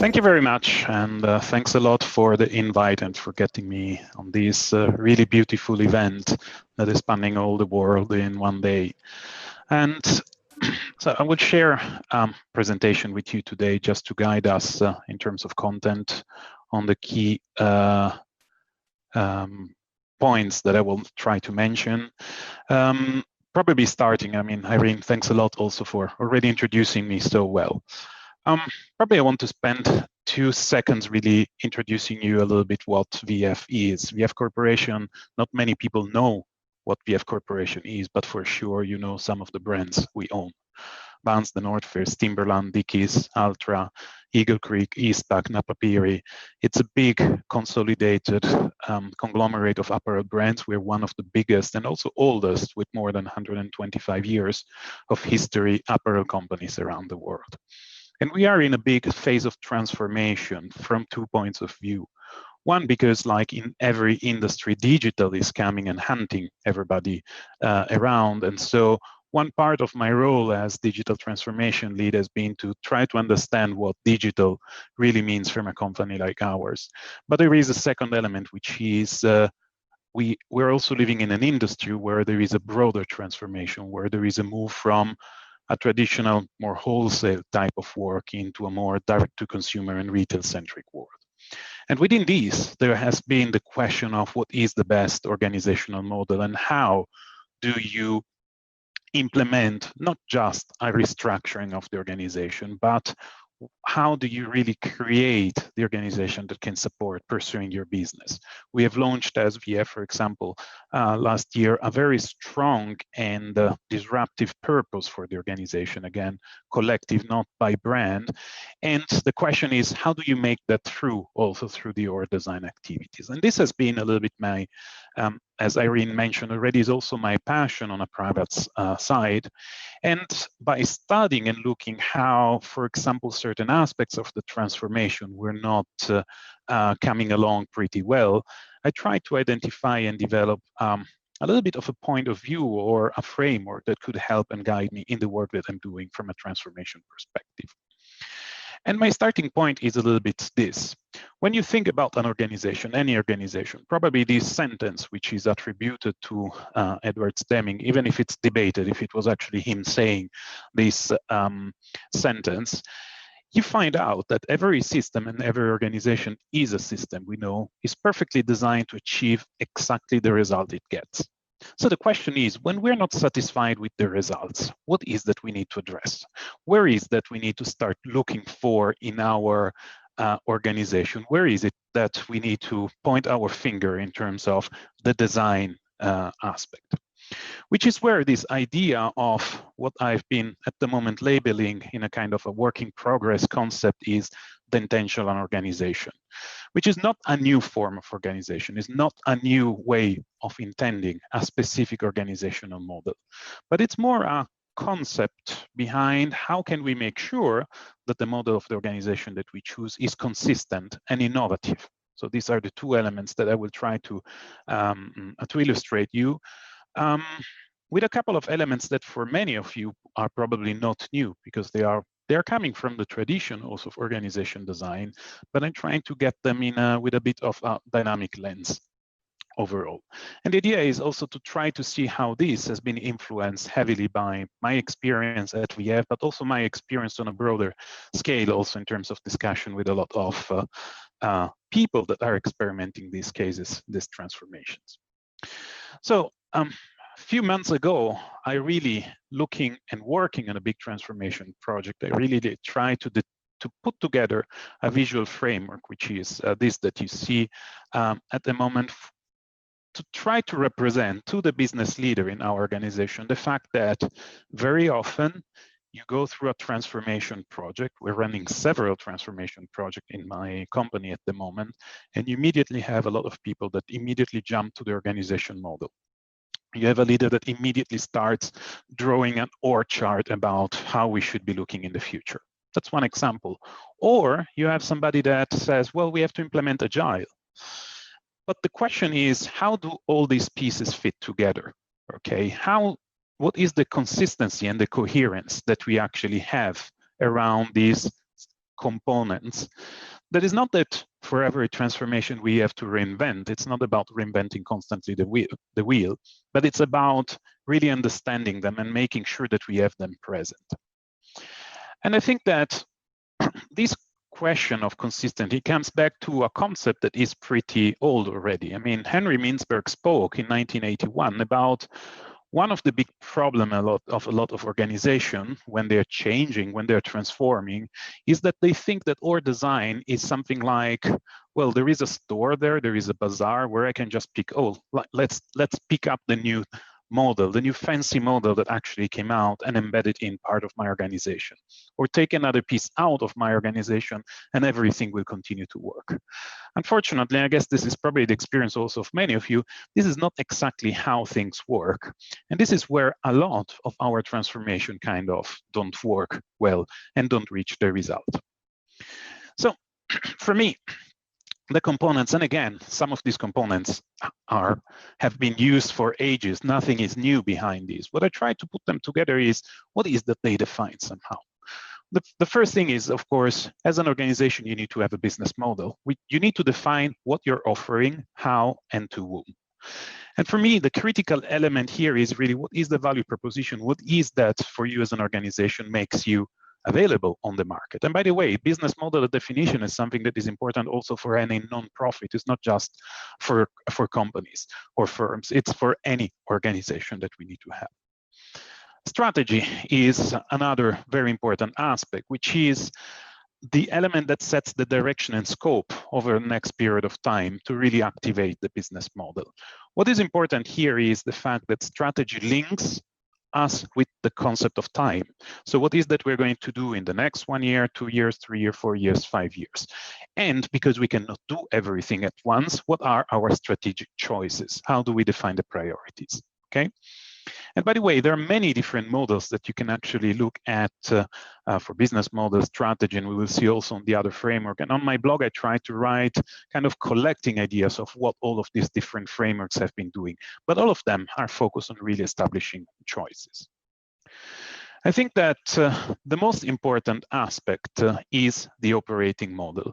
Thank you very much, and thanks a lot for the invite and for getting me on this really beautiful event that is spanning all the world in one day. And so I will share a presentation with you today just to guide us in terms of content on the key points that I will try to mention. Probably starting, Irene, thanks a lot also for already introducing me so well. Probably I want to spend 2 seconds really introducing you a little bit what VF is. VF Corporation, not many people know what VF Corporation is, but for sure you know some of the brands we own. Vans, The North Face, Timberland, Dickies, Altra, Eagle Creek, Eastpak, Napapiri. It's a big consolidated conglomerate of apparel brands. We're one of the biggest and also oldest with more than 125 years of history apparel companies around the world. And we are in a big phase of transformation from 2 points of view. One, because like in every industry, digital is coming and hunting everybody around. And so one part of my role as digital transformation lead has been to try to understand what digital really means from a company like ours. But there is a second element, which is we're also living in an industry where there is a broader transformation, where there is a move from a traditional, more wholesale type of work into a more direct-to-consumer and retail-centric world. And within these, there has been the question of what is the best organizational model and how do you implement not just a restructuring of the organization, but how do you really create the organization that can support pursuing your business? We have launched as VF, for example, last year, a very strong and disruptive purpose for the organization. Again, collective, not by brand. And the question is, how do you make that through also through the org design activities? And this has been a little bit my, as Irene mentioned already, is also my passion on a private side. And by studying and looking how, for example, certain aspects of the transformation were not coming along pretty well, I tried to identify and develop a little bit of a point of view or a framework that could help and guide me in the work that I'm doing from a transformation perspective. And my starting point is a little bit this. When you think about an organization, any organization, probably this sentence, which is attributed to Edward Deming, even if it's debated, if it was actually him saying this sentence, you find out that every system and every organization is a system we know is perfectly designed to achieve exactly the result it gets. So the question is, when we're not satisfied with the results, what is that we need to address? Where is that we need to start looking for in our organization? Where is it that we need to point our finger in terms of the design aspect? Which is where this idea of what I've been at the moment labeling in a kind of a work in progress concept is the intentional organization, which is not a new form of organization, is not a new way of intending a specific organizational model, but it's more a concept behind how can we make sure that the model of the organization that we choose is consistent and innovative. So these are the 2 elements that I will try to illustrate you. With a couple of elements that for many of you are probably not new because they're coming from the tradition also of organization design, but I'm trying to get them in with a bit of a dynamic lens overall. And the idea is also to try to see how this has been influenced heavily by my experience at VF, but also my experience on a broader scale, also in terms of discussion with a lot of people that are experimenting these cases, these transformations. So, a few months ago, I really looking and working on a big transformation project. I really did try to put together a visual framework, which is this that you see at the moment, to try to represent to the business leader in our organization the fact that very often you go through a transformation project. We're running several transformation projects in my company at the moment, and you immediately have a lot of people that immediately jump to the organization model. You have a leader that immediately starts drawing an org chart about how we should be looking in the future. That's one example. Or you have somebody that says, well, we have to implement Agile. But the question is, how do all these pieces fit together? Okay, what is the consistency and the coherence that we actually have around these components. That is not that for every transformation we have to reinvent. It's not about reinventing constantly the wheel, but it's about really understanding them and making sure that we have them present. And I think that this question of consistency comes back to a concept that is pretty old already. I mean, Henry Mintzberg spoke in 1981 about one of the big problem a lot of organizations when they're changing, when they're transforming, is that they think that our design is something like, well, there is a store there is a bazaar where I can just pick, oh, let's pick up the new model, the new fancy model that actually came out and embed it in part of my organization, or take another piece out of my organization and everything will continue to work. Unfortunately, I guess this is probably the experience also of many of you. This is not exactly how things work. And this is where a lot of our transformation kind of don't work well and don't reach the result. So for me, the components, and again, some of these components have been used for ages. Nothing is new behind these. What I try to put them together is, what is that they define somehow? The first thing is, of course, as an organization, you need to have a business model. You need to define what you're offering, how, and to whom. And for me, the critical element here is really, what is the value proposition? What is that for you as an organization makes you available on the market? And by the way, business model definition is something that is important also for any non-profit. It's not just for companies or firms. It's for any organization that we need to have. Strategy is another very important aspect, which is the element that sets the direction and scope over the next period of time to really activate the business model. What is important here is the fact that strategy links us with the concept of time. So what is that we're going to do in the next 1 year, 2 years, 3 years, 4 years, 5 years? And because we cannot do everything at once, what are our strategic choices? How do we define the priorities? Okay. And by the way, there are many different models that you can actually look at for business model strategy, and we will see also on the other framework. And on my blog, I try to write kind of collecting ideas of what all of these different frameworks have been doing, but all of them are focused on really establishing choices. I think that the most important aspect is the operating model.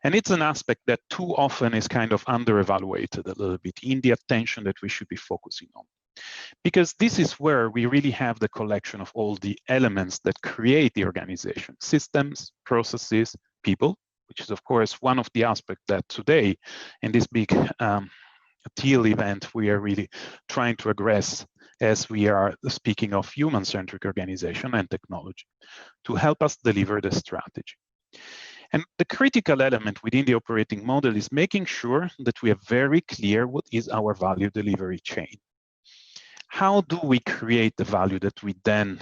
And it's an aspect that too often is kind of under-evaluated a little bit in the attention that we should be focusing on. Because this is where we really have the collection of all the elements that create the organization: systems, processes, people, which is of course one of the aspects that today in this big Teal event we are really trying to address, as we are speaking of human-centric organization and technology to help us deliver the strategy. And the critical element within the operating model is making sure that we are very clear what is our value delivery chain. How do we create the value that we then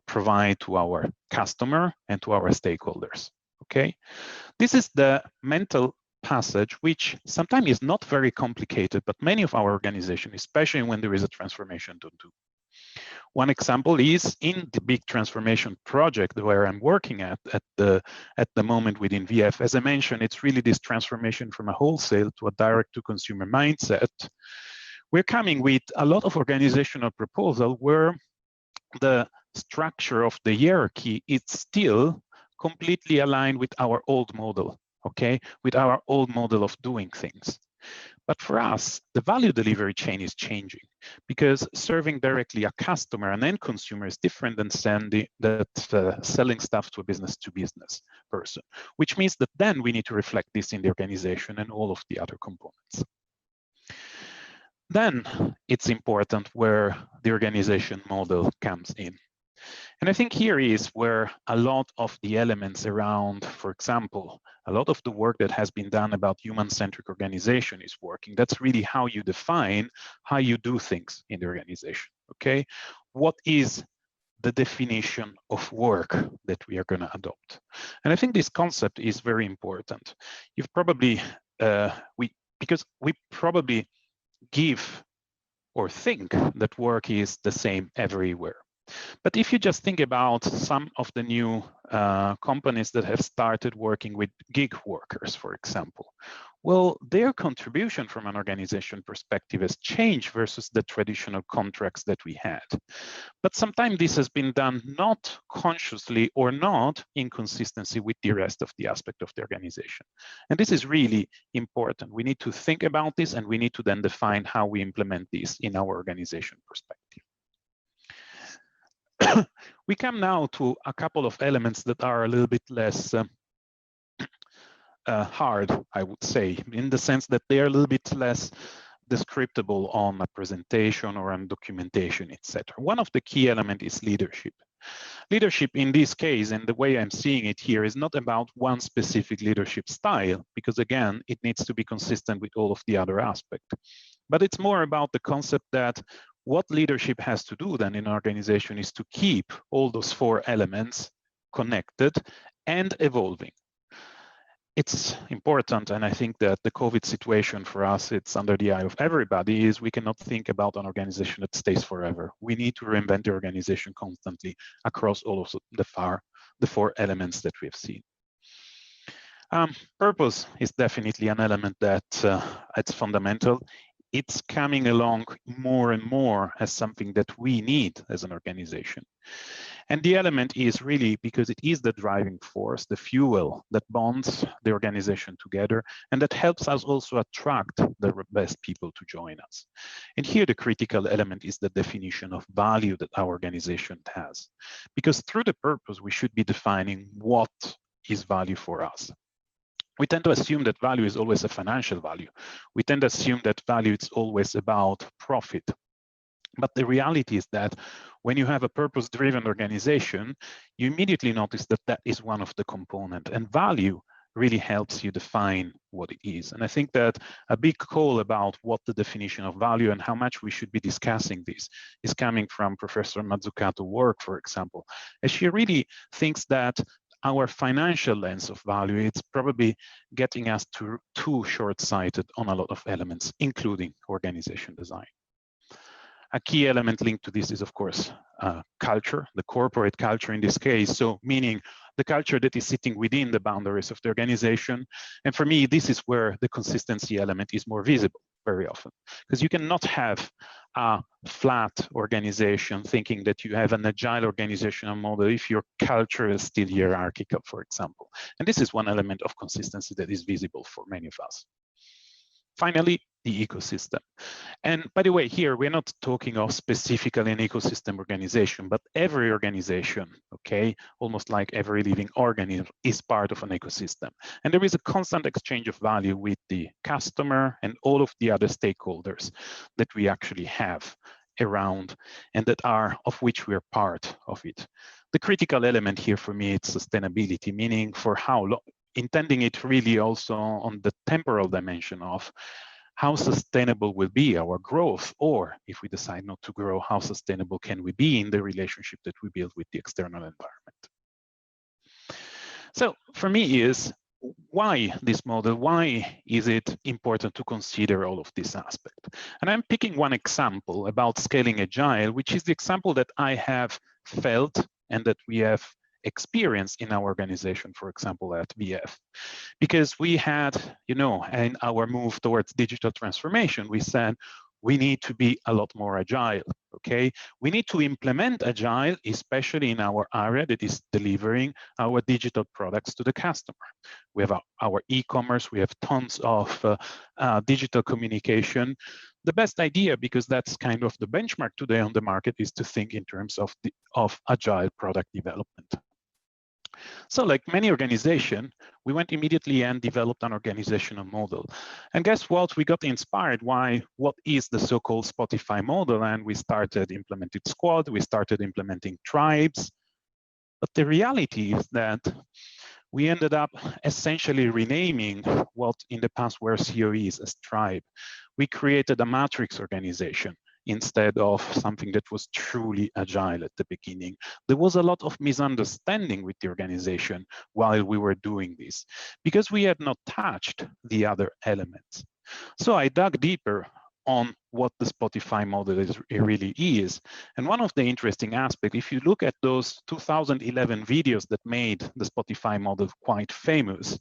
provide to our customer and to our stakeholders? Okay, this is the mental passage, which sometimes is not very complicated, but many of our organizations, especially when there is a transformation, don't do. One example is in the big transformation project where I'm working at the moment within VF. As I mentioned, it's really this transformation from a wholesale to a direct-to-consumer mindset. We're coming with a lot of organizational proposal where the structure of the hierarchy is still completely aligned with our old model, okay, with our old model of doing things. But for us, the value delivery chain is changing because serving directly a customer, an end consumer, is different than selling stuff to a business-to-business person, which means that then we need to reflect this in the organization and all of the other components. Then it's important where the organization model comes in. And I think here is where a lot of the elements around, for example, a lot of the work that has been done about human-centric organization is working. That's really how you define how you do things in the organization, okay? What is the definition of work that we are going to adopt? And I think this concept is very important. You've probably, because we probably give or think that work is the same everywhere. But if you just think about some of the new companies that have started working with gig workers, for example, well, their contribution from an organization perspective has changed versus the traditional contracts that we had. But sometimes this has been done not consciously or not in consistency with the rest of the aspect of the organization. And this is really important. We need to think about this, and we need to then define how we implement this in our organization perspective. We come now to a couple of elements that are a little bit less hard, I would say, in the sense that they are a little bit less descriptable on a presentation or on documentation, etc. One of the key elements is leadership. Leadership in this case, and the way I'm seeing it here, is not about one specific leadership style, because again, it needs to be consistent with all of the other aspects. But it's more about the concept that what leadership has to do then in an organization is to keep all those four elements connected and evolving. It's important, and I think that the COVID situation for us, it's under the eye of everybody, is we cannot think about an organization that stays forever. We need to reinvent the organization constantly across all of the four elements that we've seen. Purpose is definitely an element that it's fundamental. It's coming along more and more as something that we need as an organization. And the element is really because it is the driving force, the fuel that bonds the organization together, and that helps us also attract the best people to join us. And here the critical element is the definition of value that our organization has. Because through the purpose, we should be defining what is value for us. We tend to assume that value is always a financial value. We tend to assume that value is always about profit. But the reality is that when you have a purpose-driven organization, you immediately notice that that is one of the components, and value really helps you define what it is. And I think that a big call about what the definition of value and how much we should be discussing this is coming from Professor Mazzucato's work, for example, as she really thinks that our financial lens of value, it's probably getting us too short-sighted on a lot of elements, including organization design. A key element linked to this is, of course, culture, the corporate culture in this case. So meaning the culture that is sitting within the boundaries of the organization. And for me, this is where the consistency element is more visible very often, because you cannot have a flat organization thinking that you have an agile organizational model if your culture is still hierarchical, for example. And this is one element of consistency that is visible for many of us. Finally, the ecosystem. And by the way, here we're not talking of specifically an ecosystem organization, but every organization, okay, almost like every living organism is part of an ecosystem. And there is a constant exchange of value with the customer and all of the other stakeholders that we actually have around and that are of which we're part of it. The critical element here for me is sustainability, meaning for how long, intending it really also on the temporal dimension of how sustainable will be our growth, or if we decide not to grow, how sustainable can we be in the relationship that we build with the external environment. So for me is, why this model? Why is it important to consider all of this aspect? And I'm picking one example about scaling Agile, which is the example that I have felt and that we have experience in our organization, for example, at VF, because we had, in our move towards digital transformation, we said we need to be a lot more agile, okay? We need to implement Agile, especially in our area that is delivering our digital products to the customer. We have our e-commerce, we have tons of digital communication. The best idea, because that's kind of the benchmark today on the market, is to think in terms of Agile product development. So like many organizations, we went immediately and developed an organizational model. And guess what? We got inspired by what is the so-called Spotify model, and we started implementing squad, we started implementing tribes. But the reality is that we ended up essentially renaming what in the past were COEs as tribe. We created a matrix organization instead of something that was truly agile at the beginning. There was a lot of misunderstanding with the organization while we were doing this, because we had not touched the other elements. So I dug deeper on what the Spotify model really is. And one of the interesting aspects, if you look at those 2011 videos that made the Spotify model quite famous,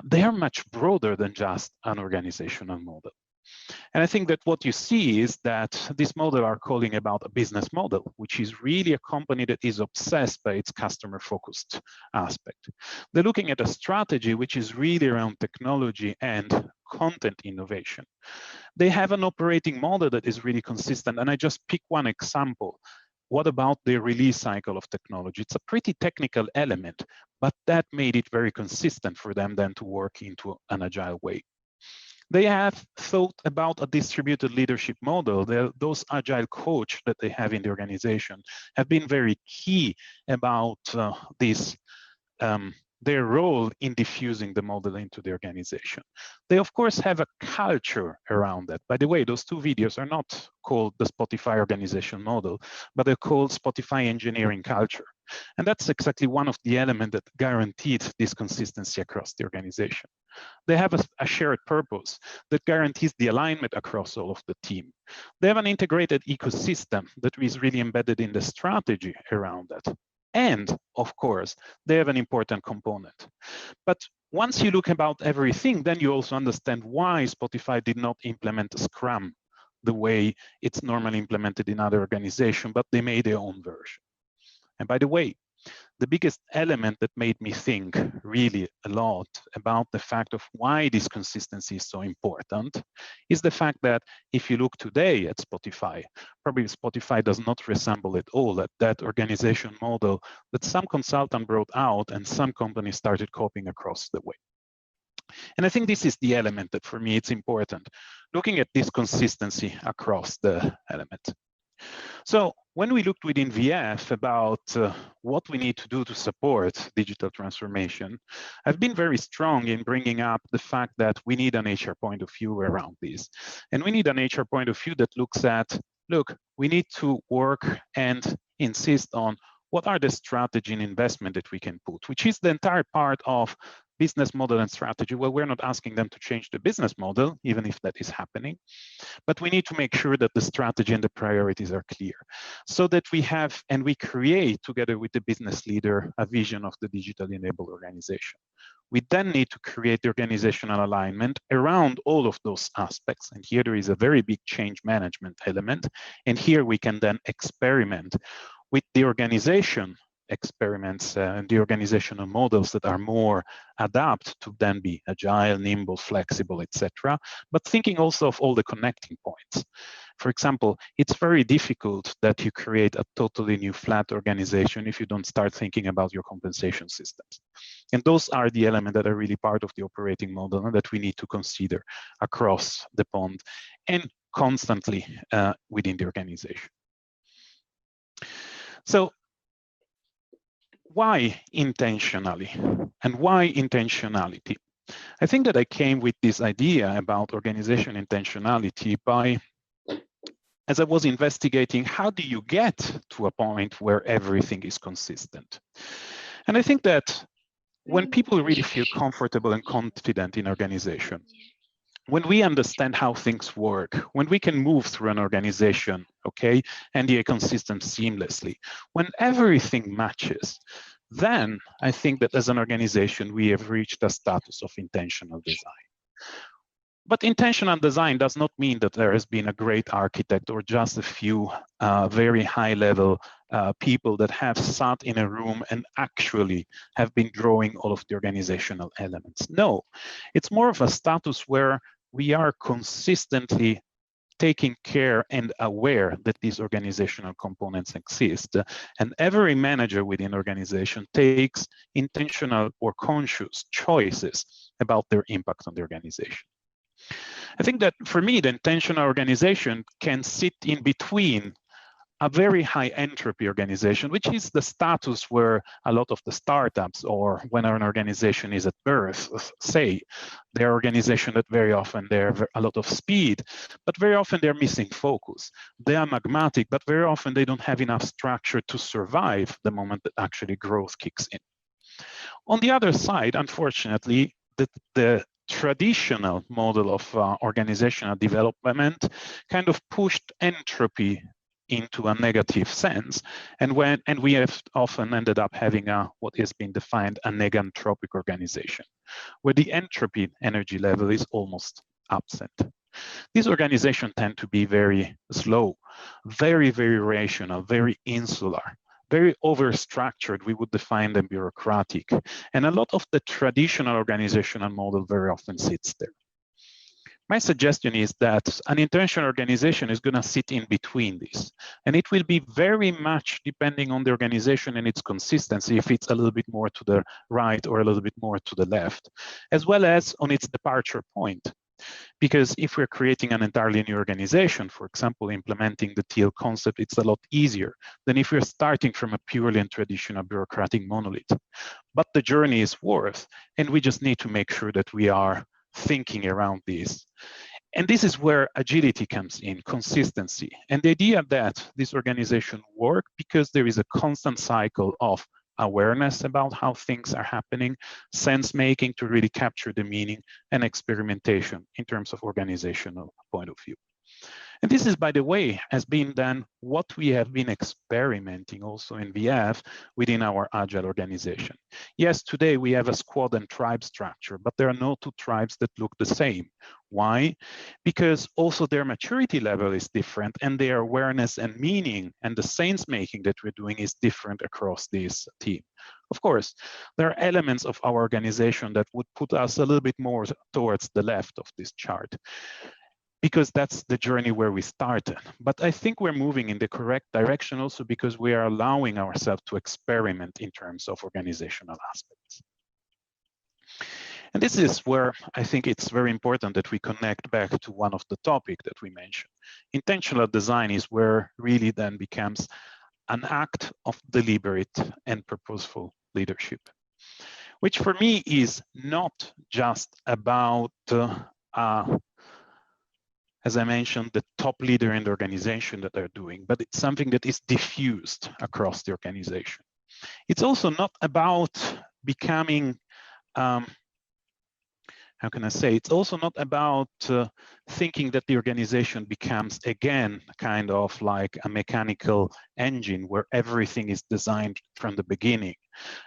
they are much broader than just an organizational model. And I think that what you see is that this model are calling about a business model, which is really a company that is obsessed by its customer-focused aspect. They're looking at a strategy which is really around technology and content innovation. They have an operating model that is really consistent. And I just pick one example. What about the release cycle of technology? It's a pretty technical element, but that made it very consistent for them then to work into an agile way. They have thought about a distributed leadership model. Those agile coach that they have in the organization have been very key about this their role in diffusing the model into the organization. They, of course, have a culture around that. By the way, those two videos are not called the Spotify organization model, but they're called Spotify engineering culture. And that's exactly one of the elements that guaranteed this consistency across the organization. They have a shared purpose that guarantees the alignment across all of the team. They have an integrated ecosystem that is really embedded in the strategy around that. And of course, they have an important component. But once you look about everything, then you also understand why Spotify did not implement Scrum the way it's normally implemented in other organizations, but they made their own version. And by the way, the biggest element that made me think really a lot about the fact of why this consistency is so important is the fact that if you look today at Spotify, probably Spotify does not resemble at all that organization model that some consultant brought out and some companies started copying across the way. And I think this is the element that for me it's important, looking at this consistency across the element. So when we looked within VF about what we need to do to support digital transformation, I've been very strong in bringing up the fact that we need an HR point of view around this. And we need an HR point of view that looks at, look, we need to work and insist on what are the strategy and investment that we can put, which is the entire part of business model and strategy. Well, we're not asking them to change the business model, even if that is happening, but we need to make sure that the strategy and the priorities are clear so that we have and we create together with the business leader a vision of the digitally enabled organization. We then need to create the organizational alignment around all of those aspects. And here there is a very big change management element. And here we can then experiment with the organization experiments and the organizational models that are more adapt to then be agile, nimble, flexible, etc. But thinking also of all the connecting points. For example, it's very difficult that you create a totally new flat organization if you don't start thinking about your compensation systems. And those are the elements that are really part of the operating model and that we need to consider across the pond and constantly within the organization. So why intentionally and why intentionality? I think that I came with this idea about organization intentionality by, as I was investigating, how do you get to a point where everything is consistent? And I think that when people really feel comfortable and confident in organization, when we understand how things work, when we can move through an organization, okay, and the ecosystem seamlessly, when everything matches, then I think that as an organization, we have reached a status of intentional design. But intentional design does not mean that there has been a great architect or just a few very high-level people that have sat in a room and actually have been drawing all of the organizational elements. No, it's more of a status where we are consistently taking care and aware that these organizational components exist. And every manager within an organization takes intentional or conscious choices about their impact on the organization. I think that for me, the intentional organization can sit in between a very high entropy organization, which is the status where a lot of the startups or when an organization is at birth, say, they're organizations that very often they have a lot of speed, but very often they're missing focus. They are magmatic, but very often they don't have enough structure to survive the moment that actually growth kicks in. On the other side, unfortunately, the traditional model of organizational development kind of pushed entropy into a negative sense, and we have often ended up having what has been defined a negantropic organization, where the entropy energy level is almost absent. These organizations tend to be very slow, very, very rational, very insular, very overstructured. We would define them bureaucratic. And a lot of the traditional organizational model very often sits there. My suggestion is that an intentional organization is going to sit in between these. And it will be very much depending on the organization and its consistency, if it's a little bit more to the right or a little bit more to the left, as well as on its departure point. Because if we're creating an entirely new organization, for example, implementing the Teal concept, it's a lot easier than if we're starting from a purely and traditional bureaucratic monolith. But the journey is worth, and we just need to make sure that we are thinking around this. And this is where agility comes in, consistency, and the idea that this organization work because there is a constant cycle of awareness about how things are happening, sense making to really capture the meaning, and experimentation in terms of organizational point of view. And this is, by the way, has been then what we have been experimenting also in VF within our Agile organization. Yes, today we have a squad and tribe structure, but there are no two tribes that look the same. Why? Because also their maturity level is different, and their awareness and meaning and the sense making that we're doing is different across this team. Of course, there are elements of our organization that would put us a little bit more towards the left of this chart, because that's the journey where we started. But I think we're moving in the correct direction also because we are allowing ourselves to experiment in terms of organizational aspects. And this is where I think it's very important that we connect back to one of the topics that we mentioned. Intentional design is where really then becomes an act of deliberate and purposeful leadership, which for me is not just about as I mentioned, the top leader in the organization that they're doing, but it's something that is diffused across the organization. It's also not about becoming, how can I say, it's also not about thinking that the organization becomes, again, kind of like a mechanical engine where everything is designed from the beginning.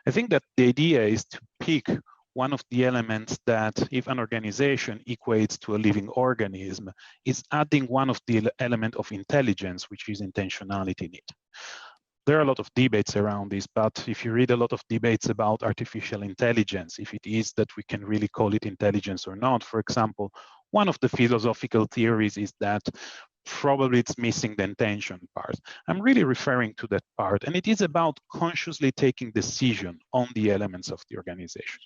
I think that the idea is to pick one of the elements that, if an organization equates to a living organism, is adding one of the element of intelligence, which is intentionality in it. There are a lot of debates around this, but if you read a lot of debates about artificial intelligence, if it is that we can really call it intelligence or not, for example, one of the philosophical theories is that probably it's missing the intention part. I'm really referring to that part, and it is about consciously taking decision on the elements of the organization.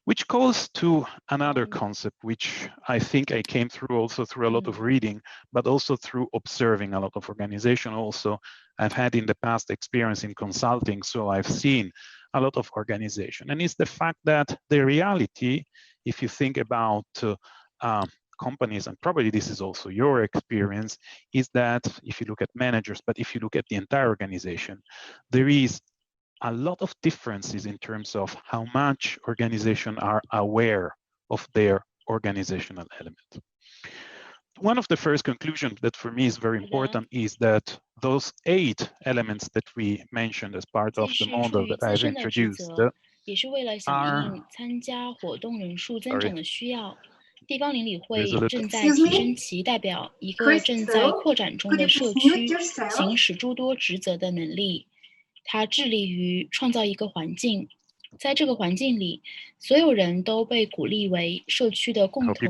Which calls to another concept, which I think I came through also through a lot of reading, but also through observing a lot of organization. Also, I've had in the past experience in consulting, so I've seen a lot of organization. And it's the fact that the reality, if you think about companies, and probably this is also your experience, is that if you look at managers, but if you look at the entire organization, there is a lot of differences in terms of how much organizations are aware of their organizational element. One of the first conclusions that for me is very important is that those 8 elements that we mentioned as part of the model that I've introduced are 地方邻里会正在提升其代表一个正在扩展中的社区，行使诸多职责的能力。它致力于创造一个环境，在这个环境里，所有人都被鼓励为社区的共同举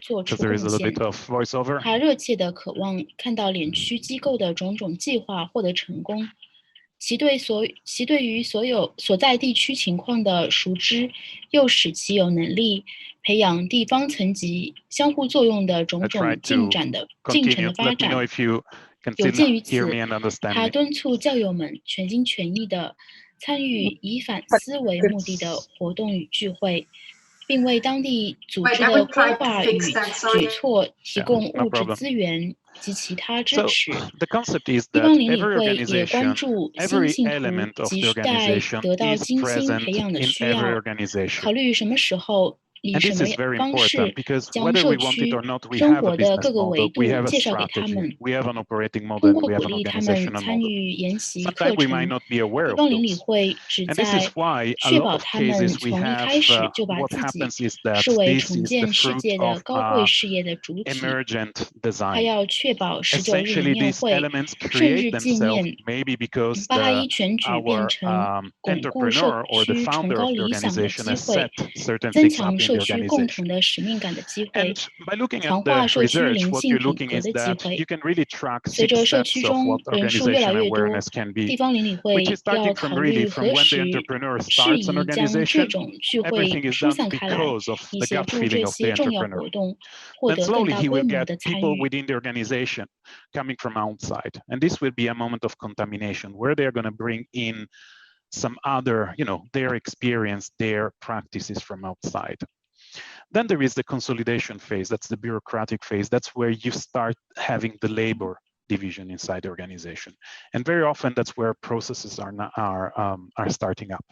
措做出贡献。他热切地渴望看到脸区机构的种种计划获得成功。其对于所在地区情况的熟知，又使其有能力培养地方层级相互作用的种种进程的发展。有鉴于此，他敦促教友们全心全意地参与以反思为目的的活动与聚会，并为当地组织的规划与举措提供物质资源及其他支持。地方邻里会也关注新信徒亟待得到精心培养的需要，考虑什么时候以什么方式将 whether 社 we want it 区 or not, we 生 have a 活的 business 各个维 model, we 度 have a 介绍给他 strategy, 们， we have an operating model, 通 and 过 we have 鼓 an 励他们 organizational 参 model. 与研习 Sometimes 课 we might 程。 not be aware 地 of 方邻里 those. 会旨 And this is 在 why a 确 lot 保 of 他们 cases we 从一 have, 开始就把 what 自己 happens is that 视为 this 重 is the 建世 fruit 界 of 的高贵事业的主体。 emergent 他 design. 要确保19日民 Essentially, 宴 these 会 elements 甚 create 至纪 themselves 念 maybe because 8·11全举变 our 成巩固社 entrepreneur or the 区崇 founder 高 of the 理想的 organization 机 has set 会， certain 增 things up 强 in 社 the 区共 organization. 同的使命感的机 And 会， by looking at 强 the 化社区 research, 灵 what 性 you're 品 looking 格 is 的机 that 会。 you can really track 随 6着社 steps 区 of 中 what 人数越来 organizational 越多， awareness can be, 地方邻里 which 会 is 要 starting 考 from really 虑 from 何 when the 时 entrepreneur 适 starts an 宜将这 organization. 种聚会 Everything is 疏 done 散开来， because of 以 the 协 gut 助这 feeling of the 些重要 entrepreneur. 活动获 Then 得更 slowly 大 he 规 will 模 get 的参 people 与。 within the organization coming from outside. And this will be a moment of contamination where they're going to bring in some other, their experience, their practices from outside. Then there is the consolidation phase. That's the bureaucratic phase. That's where you start having the labor division inside the organization. And very often that's where processes are starting up.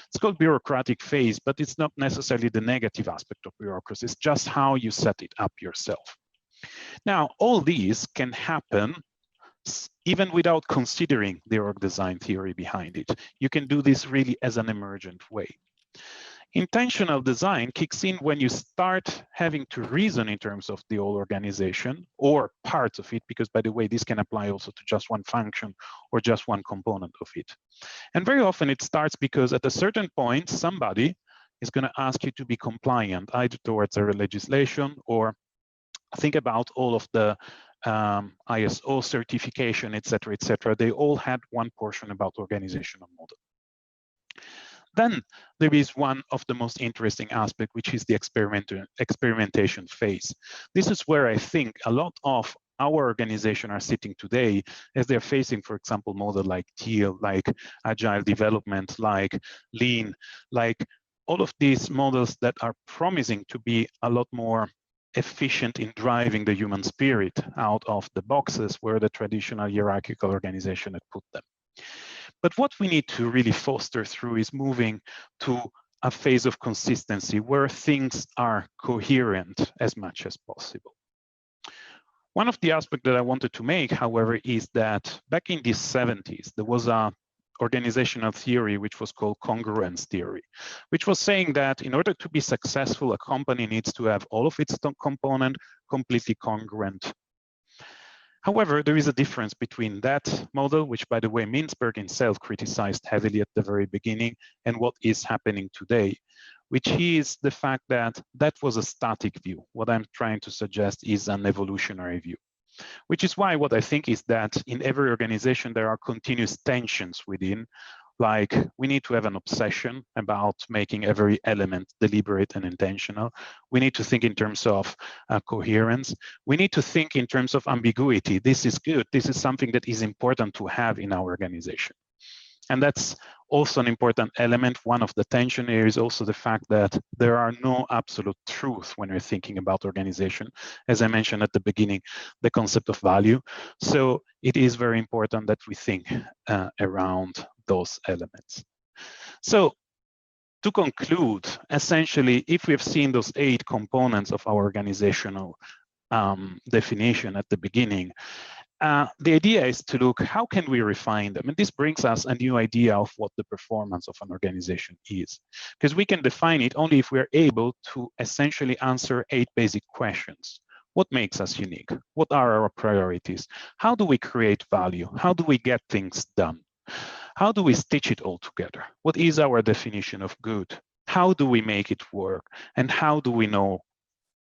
It's called bureaucratic phase, but it's not necessarily the negative aspect of bureaucracy. It's just how you set it up yourself. Now, all these can happen even without considering the org design theory behind it. You can do this really as an emergent way. Intentional design kicks in when you start having to reason in terms of the whole organization or parts of it, because by the way, this can apply also to just one function or just one component of it. And very often it starts because at a certain point, somebody is going to ask you to be compliant either towards a legislation or think about all of the ISO certification, et cetera, they all had one portion about organizational model. Then there is one of the most interesting aspects, which is the experimentation phase. This is where I think a lot of our organization are sitting today as they're facing, for example, models like Teal, like Agile development, like Lean, like all of these models that are promising to be a lot more efficient in driving the human spirit out of the boxes where the traditional hierarchical organization had put them. But what we need to really foster through is moving to a phase of consistency where things are coherent as much as possible. One of the aspects that I wanted to make, however, is that back in the 70s, there was a organizational theory which was called congruence theory, which was saying that in order to be successful, a company needs to have all of its components completely congruent. However, there is a difference between that model, which by the way, Mintzberg himself criticized heavily at the very beginning, and what is happening today, which is the fact that that was a static view. What I'm trying to suggest is an evolutionary view, which is why what I think is that in every organization, there are continuous tensions within. Like we need to have an obsession about making every element deliberate and intentional. We need to think in terms of coherence. We need to think in terms of ambiguity. This is good. This is something that is important to have in our organization. And that's also an important element. One of the tension here is also the fact that there are no absolute truth when we're thinking about organization. As I mentioned at the beginning, the concept of value. So it is very important that we think around those elements. So to conclude, essentially, if we've seen those 8 components of our organizational definition at the beginning, the idea is to look, how can we refine them? And this brings us a new idea of what the performance of an organization is. Because we can define it only if we're able to essentially answer 8 basic questions. What makes us unique? What are our priorities? How do we create value? How do we get things done? How do we stitch it all together? What is our definition of good? How do we make it work? And how do we know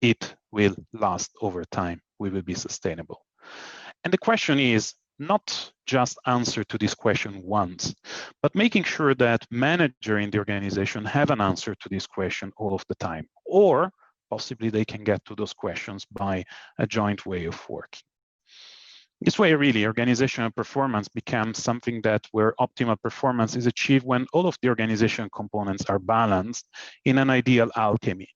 it will last over time? We will be sustainable. And the question is not just answer to this question once, but making sure that manager in the organization have an answer to this question all of the time, or possibly they can get to those questions by a joint way of working. This way, really, organizational performance becomes something that where optimal performance is achieved when all of the organizational components are balanced in an ideal alchemy.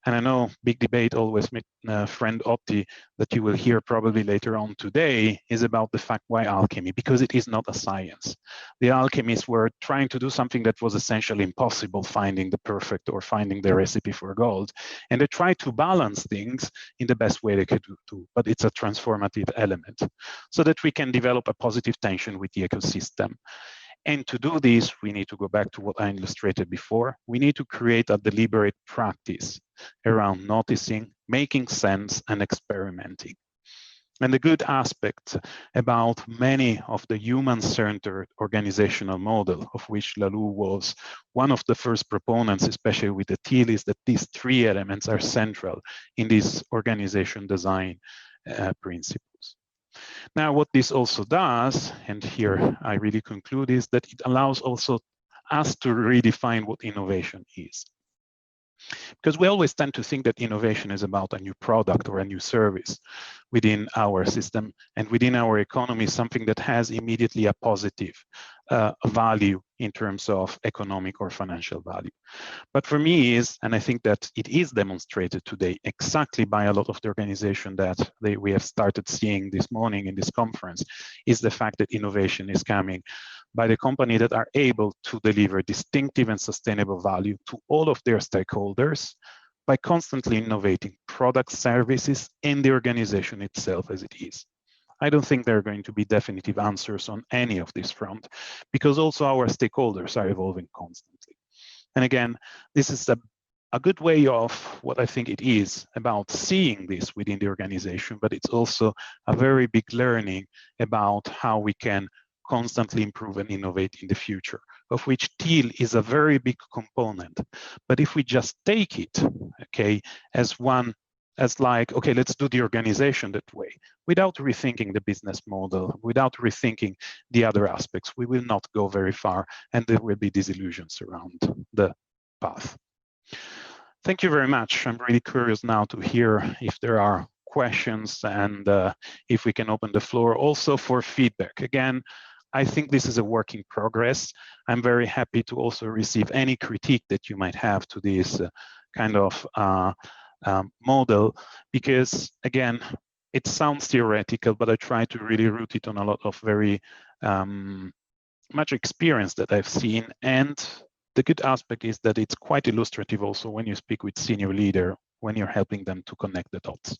And I know big debate always with friend Otti that you will hear probably later on today is about the fact why alchemy, because it is not a science. The alchemists were trying to do something that was essentially impossible, finding the perfect or finding the recipe for gold. And they tried to balance things in the best way they could do, but it's a transformative element so that we can develop a positive tension with the ecosystem. And to do this, we need to go back to what I illustrated before. We need to create a deliberate practice around noticing, making sense, and experimenting. And the good aspect about many of the human-centered organizational model, of which Lalou was one of the first proponents, especially with the Teal, is that these three elements are central in this organization design principles. Now, what this also does, and here I really conclude, is that it allows also us to redefine what innovation is. Because we always tend to think that innovation is about a new product or a new service within our system and within our economy, something that has immediately a positive value in terms of economic or financial value. But for me and I think that it is demonstrated today exactly by a lot of the organization that we have started seeing this morning in this conference, is the fact that innovation is coming by the company that are able to deliver distinctive and sustainable value to all of their stakeholders by constantly innovating product, services, and the organization itself as it is. I don't think there are going to be definitive answers on any of this front, because also our stakeholders are evolving constantly. And again, this is a good way of what I think it is about seeing this within the organization, but it's also a very big learning about how we can constantly improve and innovate in the future, of which Teal is a very big component. But if we just take it, okay, as like, okay, let's do the organization that way, without rethinking the business model, without rethinking the other aspects, we will not go very far, and there will be disillusions around the path. Thank you very much. I'm really curious now to hear if there are questions and if we can open the floor also for feedback. Again, I think this is a work in progress. I'm very happy to also receive any critique that you might have to this kind of model, because again, it sounds theoretical, but I try to really root it on a lot of very much experience that I've seen. And the good aspect is that it's quite illustrative also when you speak with senior leader, when you're helping them to connect the dots.